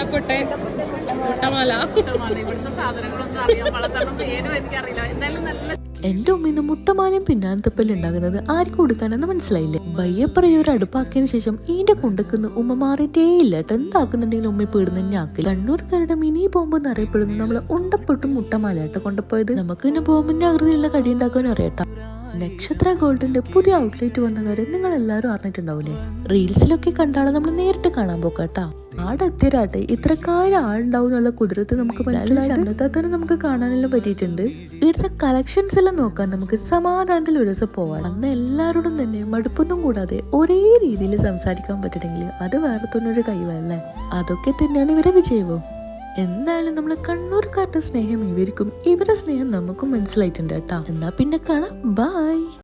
മുട്ടപ്പൊട്ടെ മുട്ടമാല. ഇവിടുത്തെ സാധനങ്ങളൊന്നും അറിയാൻ വളർത്തണം പേരും എനിക്കറിയില്ല. എന്തായാലും നല്ല എന്റെ ഉമ്മീന്ന് മുട്ടമാലയും പിന്നാനത്തപ്പൽ ഉണ്ടാകുന്നത് ആർക്കും കൊടുക്കാനെന്ന് മനസ്സിലായില്ലേ. ബയ്യപ്പറയ ഒരു അടുപ്പാക്കിയതിനു ശേഷം ഈന്റെ കൊണ്ടക്കുന്ന് ഉമ്മ മാറിയിട്ടേ ഇല്ല കേട്ടോ. എന്താക്കുന്നുണ്ടെങ്കിലും ഉമ്മ പേടുന്ന ഞാക്കിൽ. കണ്ണൂർക്കാരുടെ മിനി ബോംബ് എന്നറിയപ്പെടുന്നു നമ്മള് ഉണ്ടപ്പെട്ടും മുട്ടമാലയായിട്ട് കൊണ്ടുപോയത്. നമുക്ക് പിന്നെ ബോംബിന്റെ ആകൃതിയിലുള്ള കടി ഉണ്ടാക്കാൻ അറിയട്ടോ. നക്ഷത്ര ഗോൾഡിന്റെ പുതിയ ഔട്ട്ലെറ്റ് വന്ന കാര്യം നിങ്ങൾ എല്ലാവരും അറിഞ്ഞിട്ടുണ്ടാവില്ലേ. റീൽസിലൊക്കെ കണ്ടാലും നമ്മൾ നേരിട്ട് കാണാൻ പോക്കാട്ടാ. ആടെത്തിയരാട്ടെ ഇത്രക്കാരും ആളുണ്ടാവും എന്നുള്ള കുതിരത്ത് നമുക്ക് മനസ്സിലായി. തന്നെ നമുക്ക് കാണാനെല്ലാം പറ്റിയിട്ടുണ്ട്. ഇവിടുത്തെ കളക്ഷൻസ് എല്ലാം നോക്കാൻ നമുക്ക് സമാധാനത്തിൽ ഒരു ദിവസം പോവാം. അന്ന് എല്ലാവരോടും തന്നെ മടുപ്പൊന്നും കൂടാതെ ഒരേ രീതിയിൽ സംസാരിക്കാൻ പറ്റണമെങ്കിൽ അത് വേറെ തന്നെ ഒരു കഴിവല്ലേ. അതൊക്കെ തന്നെയാണ് ഇവരെ വിജയവും. എന്തായാലും നമ്മളെ കണ്ണൂർക്കാരുടെ സ്നേഹം ഇവർക്കും ഇവരുടെ സ്നേഹം നമുക്കും മനസ്സിലായിട്ടുണ്ട് കേട്ടാ. എന്നാ പിന്നെ കാണാം. ബൈ.